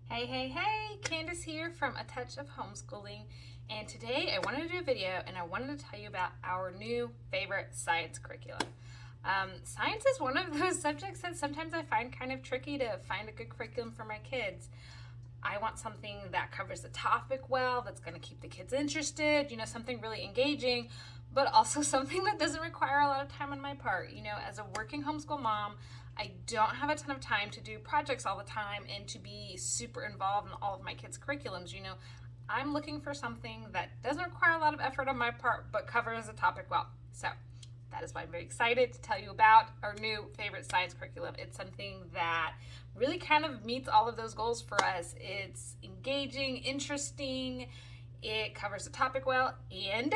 Hey, Candace here from A Touch of Homeschooling, and today I wanted to do a video and I wanted to tell you about our new favorite science curriculum. Science is one of those subjects that sometimes I find kind of tricky to find a good curriculum for my kids. I want something that covers the topic well, that's going to keep the kids interested, something really engaging, but also something that doesn't require a lot of time on my part. As a working homeschool mom, I don't have a ton of time to do projects all the time and to be super involved in all of my kids' curriculums. I'm looking for something that doesn't require a lot of effort on my part, but covers the topic well. So that is why I'm very excited to tell you about our new favorite science curriculum. It's something that really kind of meets all of those goals for us. It's engaging, interesting, it covers the topic well, and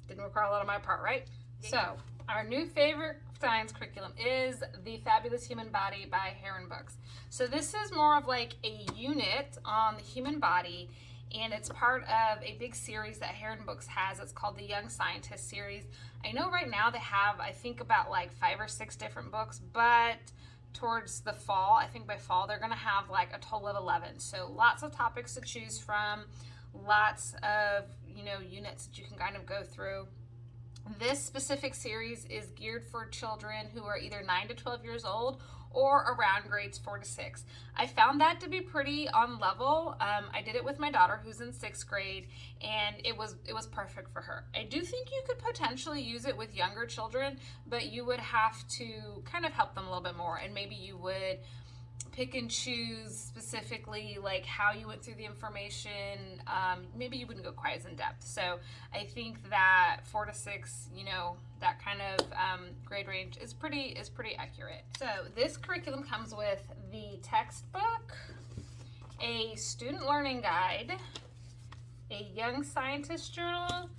didn't require a lot on my part, right? So our new favorite science curriculum is The Fabulous Human Body by Heron Books. So this is more of like a unit on the human body, and it's part of a big series that Heron Books has. It's called the Young Scientist series. I know right now they have, I think, about like 5 or 6 different books, but towards the fall, I think by fall, they're going to have like a total of 11. So lots of topics to choose from, lots of, units that you can kind of go through. This specific series is geared for children who are either 9 to 12 years old or around grades 4 to 6. I found that to be pretty on level. I did it with my daughter who's in 6th grade, and it was perfect for her. I do think you could potentially use it with younger children, but you would have to kind of help them a little bit more, and maybe you would pick and choose specifically like how you went through the information. Maybe you wouldn't go quite as in depth. So I think that 4 to 6, that kind of grade range is pretty accurate. So this curriculum comes with the textbook, a student learning guide, a young scientist journal,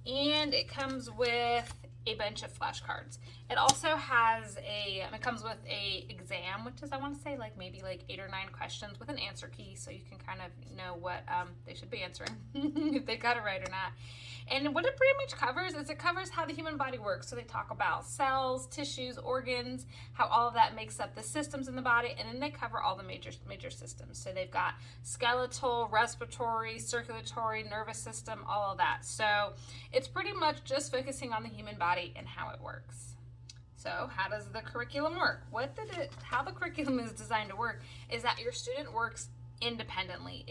and it comes with a bunch of flashcards. It also has it comes with a exam, which is, I want to say, maybe 8 or 9 questions with an answer key, so you can kind of know what they should be answering, if they got it right or not. And what it pretty much covers is it covers how the human body works. So they talk about cells, tissues, organs, how all of that makes up the systems in the body, and then they cover all the major systems. So they've got skeletal, respiratory, circulatory, nervous system, all of that. So it's pretty much just focusing on the human body and how it works. So how does the curriculum work? How the curriculum is designed to work is that your student works independently.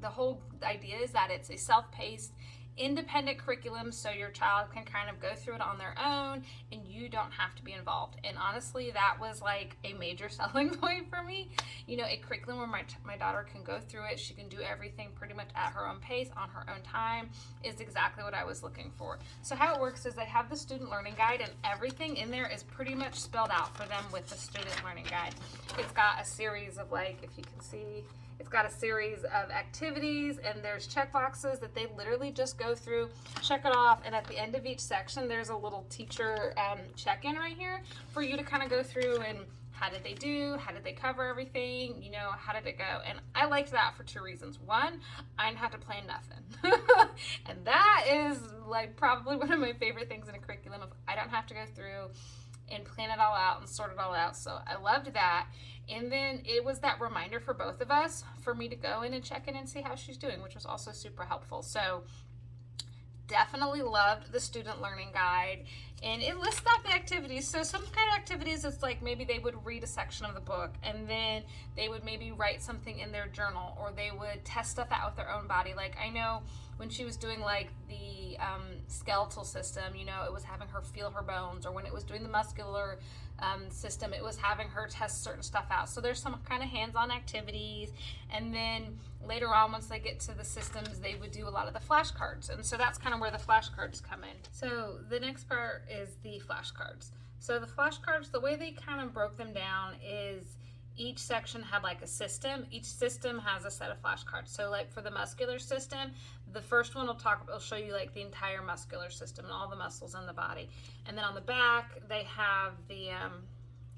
The whole idea is that it's a self-paced, independent curriculum, so your child can kind of go through it on their own and you don't have to be involved. And honestly, that was like a major selling point for me. A curriculum where my daughter can go through it, she can do everything pretty much at her own pace, on her own time, is exactly what I was looking for. So how it works is they have the student learning guide, and everything in there is pretty much spelled out for them with the student learning guide. It's got a series of, if you can see, it's got a series of activities, and there's check boxes that they literally just go through, check it off, and at the end of each section, there's a little teacher check-in right here for you to kind of go through and how did they do, how did they cover everything, how did it go? And I liked that for 2 reasons. One, I didn't have to plan nothing. And that is probably one of my favorite things in a curriculum, if I don't have to go through and plan it all out and sort it all out. So I loved that. And then it was that reminder for both of us for me to go in and check in and see how she's doing, which was also super helpful. So definitely loved the student learning guide, and it lists out the activities. So some kind of activities, it's maybe they would read a section of the book, and then they would maybe write something in their journal, or they would test stuff out with their own body. I know when she was doing the skeletal system, it was having her feel her bones, or when it was doing the muscular system, it was having her test certain stuff out. So there's some kind of hands-on activities, and then later on, once they get to the systems, they would do a lot of the flashcards, and so that's kind of where the flashcards come in. So the next part is the flashcards. So the flashcards, the way they kind of broke them down is each section had a system. Each system has a set of flashcards. So for the muscular system, the first one will show you the entire muscular system and all the muscles in the body. And then on the back, they have the,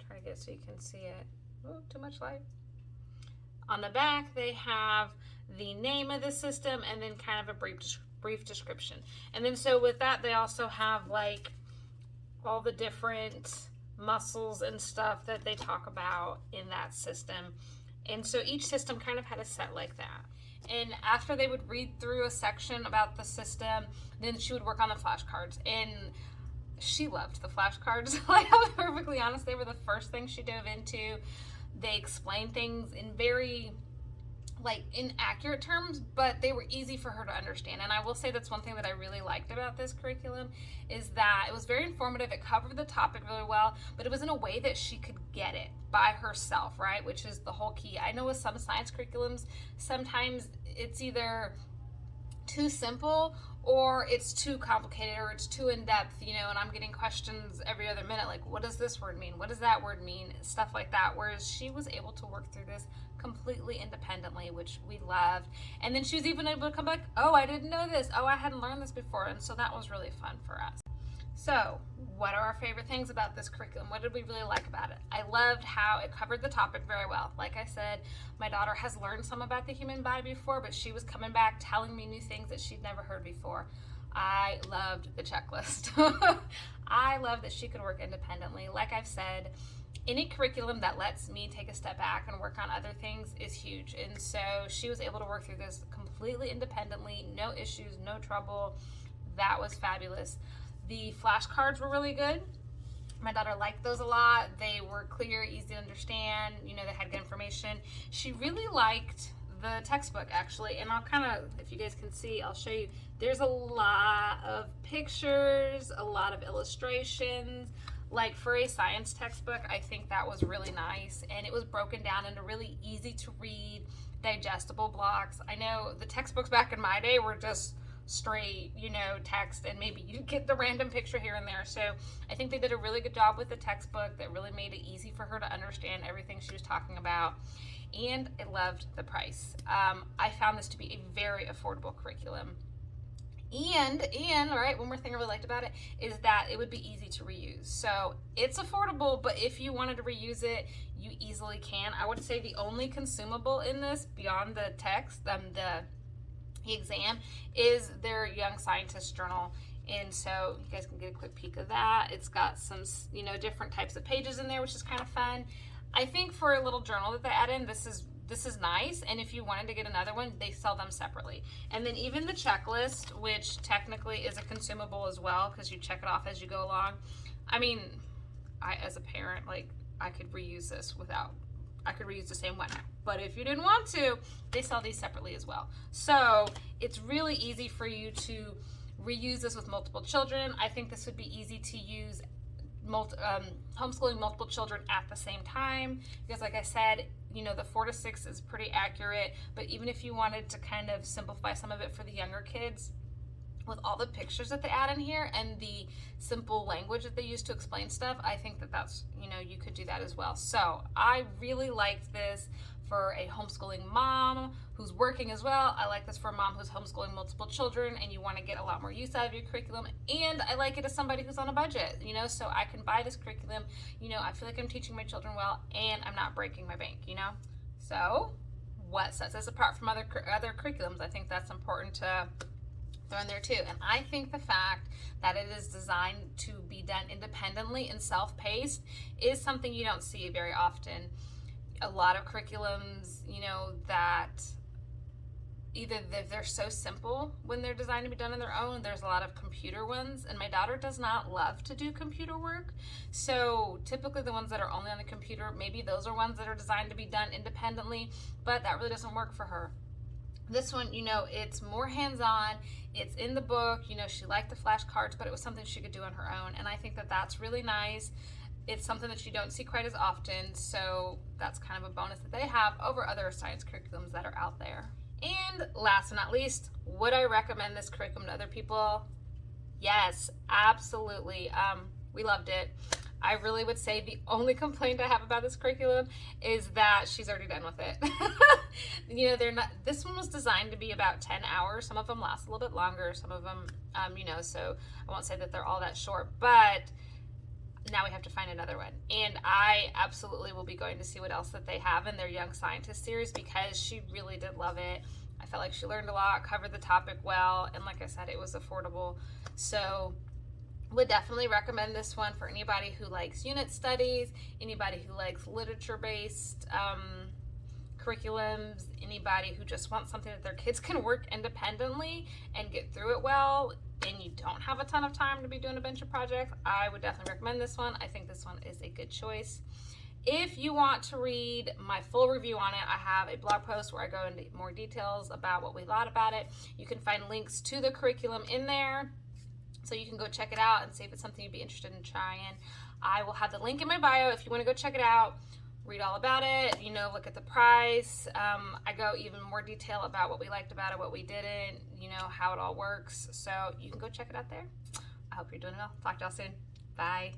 try to get it so you can see it. Oh, too much light. On the back, they have the name of the system and then kind of a brief description. And then so with that, they also have all the different muscles and stuff that they talk about in that system. And so each system kind of had a set like that. And after they would read through a section about the system, then she would work on the flashcards. And she loved the flashcards. Like, I'll be perfectly honest, they were the first thing she dove into. They explained things in very inaccurate terms, but they were easy for her to understand. And I will say that's one thing that I really liked about this curriculum, is that it was very informative. It covered the topic really well, but it was in a way that she could get it by herself, right? Which is the whole key. I know with some science curriculums, sometimes it's either too simple or it's too complicated or it's too in-depth, and I'm getting questions every other minute, like, what does this word mean? What does that word mean? Stuff like that. Whereas she was able to work through this completely independently, which we loved. And then she was even able to come back, oh, I didn't know this. Oh, I hadn't learned this before. And so that was really fun for us. So what are our favorite things about this curriculum? What did we really like about it? I loved how it covered the topic very well. Like I said, my daughter has learned some about the human body before, but she was coming back telling me new things that she'd never heard before. I loved the checklist. I love that she could work independently. Like I've said, any curriculum that lets me take a step back and work on other things is huge. And so she was able to work through this completely independently, no issues, no trouble. That was fabulous. The flashcards were really good. My daughter liked those a lot. They were clear, easy to understand. They had good information. She really liked the textbook, actually. And I'll kind of, if you guys can see, I'll show you. There's a lot of pictures, a lot of illustrations. Like, for a science textbook, I think that was really nice. And it was broken down into really easy to read, digestible blocks. I know the textbooks back in my day were just straight, text, and maybe you get the random picture here and there. So I think they did a really good job with the textbook that really made it easy for her to understand everything she was talking about. And I loved the price. I found this to be a very affordable curriculum. And right, one more thing I really liked about it is that it would be easy to reuse. So it's affordable, but if you wanted to reuse it, you easily can. I would say the only consumable in this, beyond the text, the exam, is their Young Scientist journal. And so you guys can get a quick peek of that. It's got some, different types of pages in there, which is kind of fun. I think for a little journal that they add in, this is nice. And if you wanted to get another one, they sell them separately. And then even the checklist, which technically is a consumable as well, because you check it off as you go along. I mean, as a parent, I could reuse this I could reuse the same one. But if you didn't want to, they sell these separately as well. So it's really easy for you to reuse this with multiple children. I think this would be easy to use homeschooling multiple children at the same time, because like I said, the 4 to 6 is pretty accurate, but even if you wanted to kind of simplify some of it for the younger kids, with all the pictures that they add in here and the simple language that they use to explain stuff, I think that's, you could do that as well. So I really liked this for a homeschooling mom who's working as well. I like this for a mom who's homeschooling multiple children and you want to get a lot more use out of your curriculum. And I like it as somebody who's on a budget, so I can buy this curriculum. I feel like I'm teaching my children well and I'm not breaking my bank, So what sets us apart from other curriculums? I think that's important to throw in there too. And I think the fact that it is designed to be done independently and self-paced is something you don't see very often. A lot of curriculums, that either they're so simple when they're designed to be done on their own. There's a lot of computer ones, and my daughter does not love to do computer work. So typically the ones that are only on the computer, maybe those are ones that are designed to be done independently, but that really doesn't work for her. This one, it's more hands-on. It's in the book. She liked the flashcards, but it was something she could do on her own. And I think that that's really nice. It's something that you don't see quite as often. So that's kind of a bonus that they have over other science curriculums that are out there. And last but not least, would I recommend this curriculum to other people? Yes, absolutely. We loved it. I really would say the only complaint I have about this curriculum is that she's already done with it. This one was designed to be about 10 hours. Some of them last a little bit longer. Some of them, so I won't say that they're all that short, but now we have to find another one. And I absolutely will be going to see what else that they have in their Young Scientist series, because she really did love it. I felt like she learned a lot, covered the topic well, and like I said, it was affordable. So would definitely recommend this one for anybody who likes unit studies, anybody who likes literature-based curriculums, anybody who just wants something that their kids can work independently and get through it well, and you don't have a ton of time to be doing a bunch of projects, I would definitely recommend this one. I think this one is a good choice. If you want to read my full review on it, I have a blog post where I go into more details about what we thought about it. You can find links to the curriculum in there, so you can go check it out and see if it's something you'd be interested in trying. I will have the link in my bio if you want to go check it out, read all about it, look at the price. I go even more detail about what we liked about it, what we didn't, how it all works. So you can go check it out there. I hope you're doing well. Talk to y'all soon. Bye.